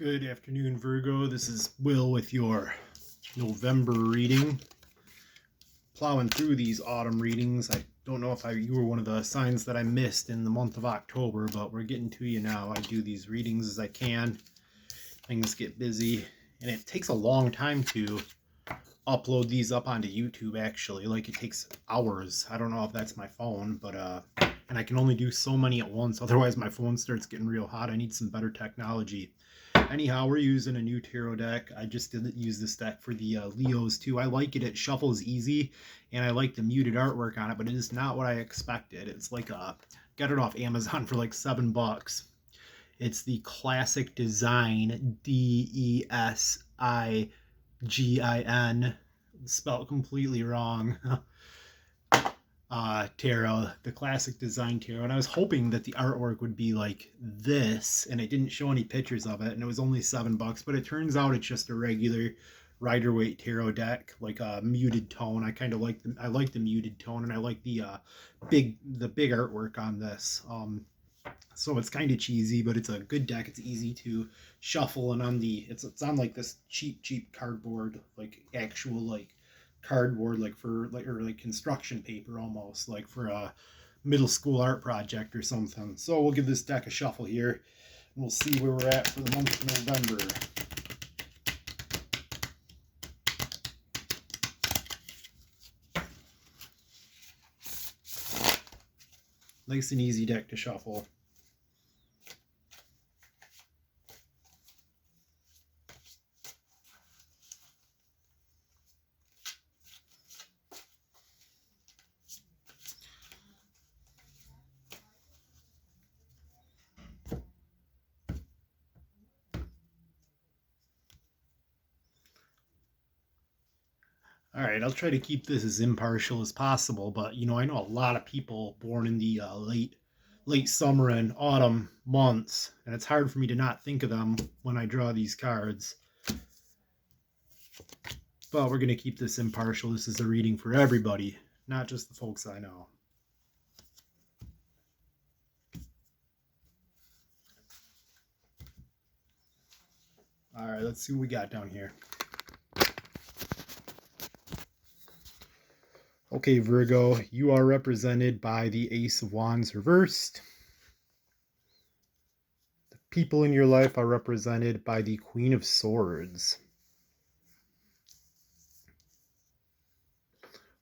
Good afternoon, Virgo. This is Will with your November reading. Plowing through these autumn readings. I don't know if you were one of the signs that I missed in the month of October, but we're getting to you now. I do these readings as I can. Things get busy, and it takes a long time to upload these up onto YouTube, actually. Like, it takes hours. I don't know if that's my phone, but and I can only do so many at once. Otherwise, my phone starts getting real hot. I need some better technology. Anyhow, we're using a new tarot deck. I just didn't use this deck for the Leos too. I like it. It shuffles easy, and I like the muted artwork on it, but it is not what I expected. It's like got it off Amazon for like $7. It's the Classic Design, Design, spelled completely wrong. Tarot, the Classic Design Tarot, and I was hoping that the artwork would be like this, and it didn't show any pictures of it, and it was only $7, but it turns out it's just a regular Rider-Waite tarot deck, like a muted tone. I kind of like I like the muted tone, and I like the big artwork on this. So it's kind of cheesy, but it's a good deck. It's easy to shuffle, and it's on like this cheap cardboard, like actual like cardboard, like for like construction paper, almost like for a middle school art project or something. So we'll give this deck a shuffle here, and we'll see where we're at for the month of November. Nice and easy deck to shuffle. All right, I'll try to keep this as impartial as possible, but I know a lot of people born in the late summer and autumn months, and it's hard for me to not think of them when I draw these cards. But we're going to keep this impartial. This is a reading for everybody, not just the folks I know. All right, let's see what we got down here. Okay, Virgo, you are represented by the Ace of Wands reversed. The people in your life are represented by the Queen of Swords.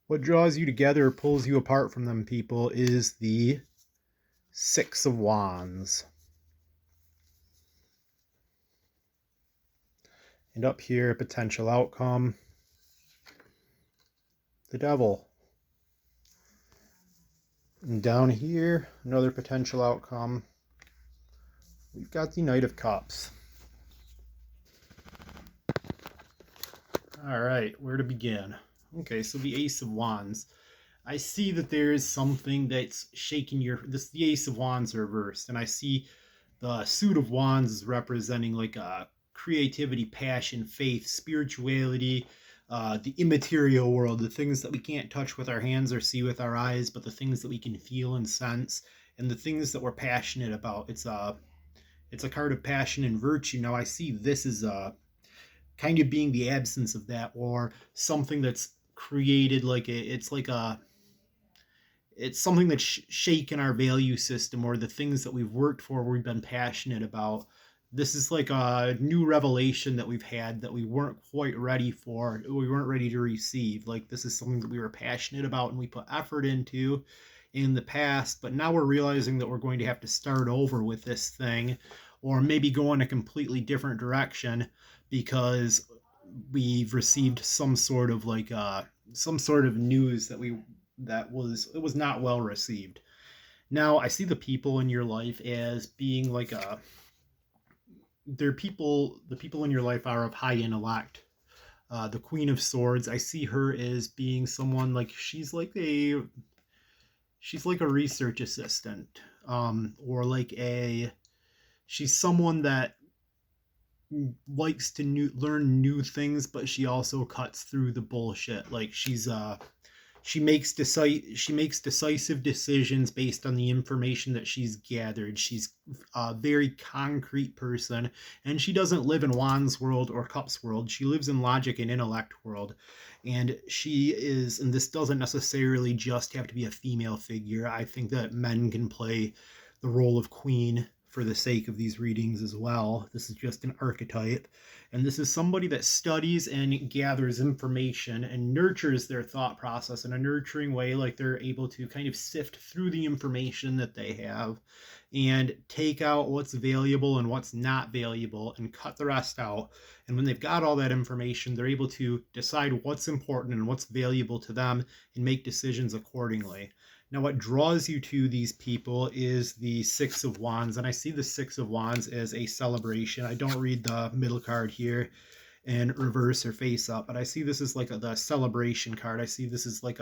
What draws you together or pulls you apart from them people is the Six of Wands. And up here, potential outcome, the Devil. And down here, another potential outcome, we've got the Knight of Cups. All right, where to begin? Okay, so the Ace of Wands. I see that there is something that's shaking the Ace of Wands reversed, and I see the Suit of Wands is representing like a creativity, passion, faith, spirituality, the immaterial world, the things that we can't touch with our hands or see with our eyes, but the things that we can feel and sense, and the things that we're passionate about. It's a card of passion and virtue. Now I see this as kind of being the absence of that, or something that's created it's something that's shaken our value system, or the things that we've worked for, we've been passionate about. This is like a new revelation that we've had that we weren't quite ready for. We weren't ready to receive. Like, this is something that we were passionate about and we put effort into in the past, but now we're realizing that we're going to have to start over with this thing, or maybe go in a completely different direction because we've received some sort of news that was not well received. Now I see the people in your life as being like the people in your life are of high intellect. The Queen of Swords, I see her as being someone like she's like a research assistant, or she's someone that likes to learn new things, but she also cuts through the bullshit. Like, she's She makes decisive decisions based on the information that she's gathered. She's a very concrete person, and she doesn't live in Wands world or Cups world. She lives in logic and intellect world. And and this doesn't necessarily just have to be a female figure. I think that men can play the role of queen for the sake of these readings as well. This is just an archetype. And this is somebody that studies and gathers information and nurtures their thought process in a nurturing way, like they're able to kind of sift through the information that they have and take out what's valuable and what's not valuable and cut the rest out. And when they've got all that information, they're able to decide what's important and what's valuable to them and make decisions accordingly. Now, what draws you to these people is the Six of Wands, and I see the Six of Wands as a celebration. I don't read the middle card here in reverse or face up, but I see this as like the celebration card. I see this as like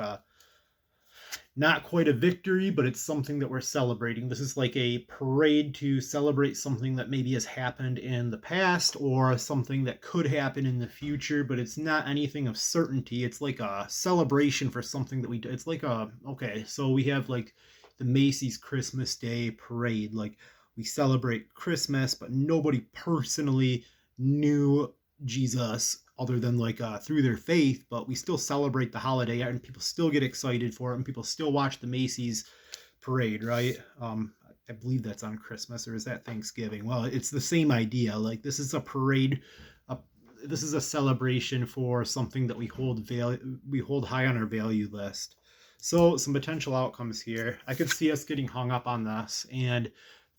not quite a victory, but it's something that we're celebrating. This is like a parade to celebrate something that maybe has happened in the past or something that could happen in the future, but it's not anything of certainty. It's like a celebration for something that it's like okay, so we have like the Macy's Christmas Day parade. Like we celebrate Christmas, but nobody personally knew Jesus other than like through their faith, but we still celebrate the holiday and people still get excited for it and people still watch the Macy's parade, right? I believe that's on Christmas, or is that Thanksgiving? Well, it's the same idea. Like this is a parade. This is a celebration for something that we hold high on our value list. So some potential outcomes here. I could see us getting hung up on this and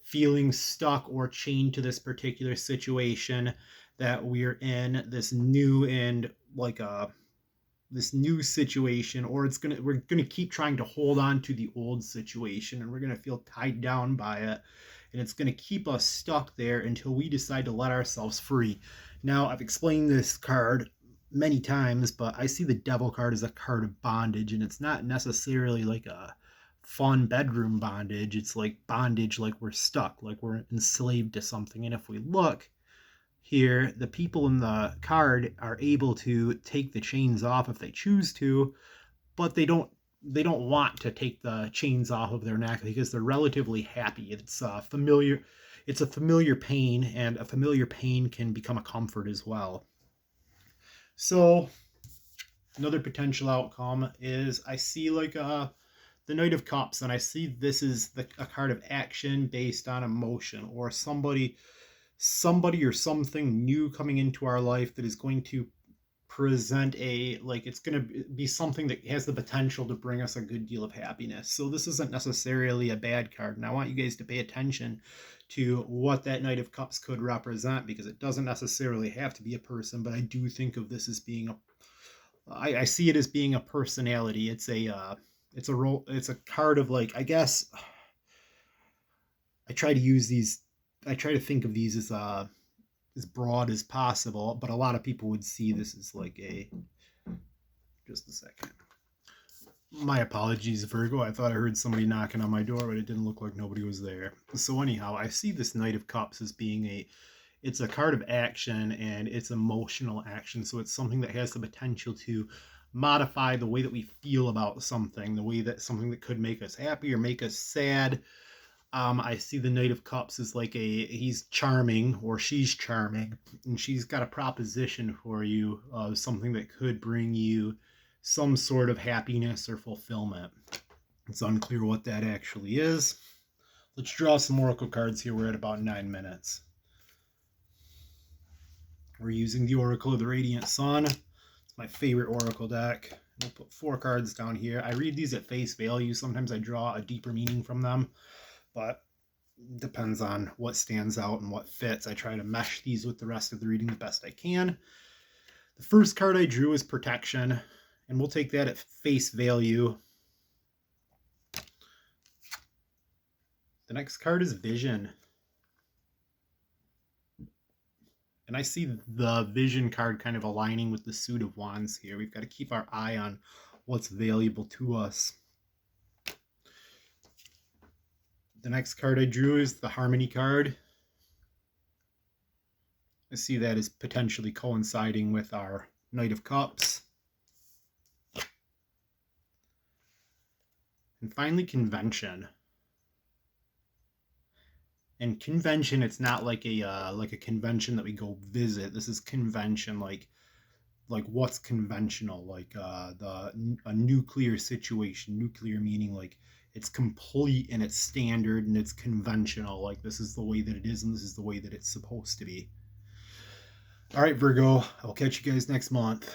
feeling stuck or chained to this particular situation that we're in, this new and like this new situation, or we're gonna keep trying to hold on to the old situation and we're gonna feel tied down by it, and it's gonna keep us stuck there until we decide to let ourselves free. Now, I've explained this card many times, but I see the Devil card as a card of bondage, and it's not necessarily like a fun bedroom bondage. It's like bondage, like we're stuck, like we're enslaved to something. And if we look here, the people in the card are able to take the chains off if they choose to, but they don't want to take the chains off of their neck because they're relatively happy. It's a familiar pain, and a familiar pain can become a comfort as well. So another potential outcome is I see like the Knight of Cups, and I see this is a card of action based on emotion, or somebody or something new coming into our life that is going to present it's going to be something that has the potential to bring us a good deal of happiness. So this isn't necessarily a bad card, and I want you guys to pay attention to what that Knight of Cups could represent, because it doesn't necessarily have to be a person, but I do think of this as being I see it as being a personality. It's a role. It's a card of, like, I guess I try to think of these as broad as possible, but a lot of people would see this as like just a second. My apologies, Virgo. I thought I heard somebody knocking on my door, but it didn't look like nobody was there. So anyhow, I see this Knight of Cups as being it's a card of action, and it's emotional action. So it's something that has the potential to modify the way that we feel about something, the way that something that could make us happy or make us sad. I see the Knight of Cups as like he's charming, or she's charming, and she's got a proposition for you of something that could bring you some sort of happiness or fulfillment. It's unclear what that actually is. Let's draw some oracle cards here. We're at about 9 minutes. We're using the Oracle of the Radiant Sun. It's my favorite oracle deck. We'll put 4 cards down here. I read these at face value. Sometimes I draw a deeper meaning from them, but it depends on what stands out and what fits. I try to mesh these with the rest of the reading the best I can. The first card I drew is Protection, and we'll take that at face value. The next card is Vision. And I see the Vision card kind of aligning with the Suit of Wands here. We've got to keep our eye on what's valuable to us. The next card I drew is the Harmony card. I see that as potentially coinciding with our Knight of Cups. And finally, convention. And convention, it's not like a convention that we go visit. This is convention, like what's conventional, like a nuclear situation. Nuclear meaning like it's complete and it's standard and it's conventional. Like this is the way that it is and this is the way that it's supposed to be. All right, Virgo, I'll catch you guys next month.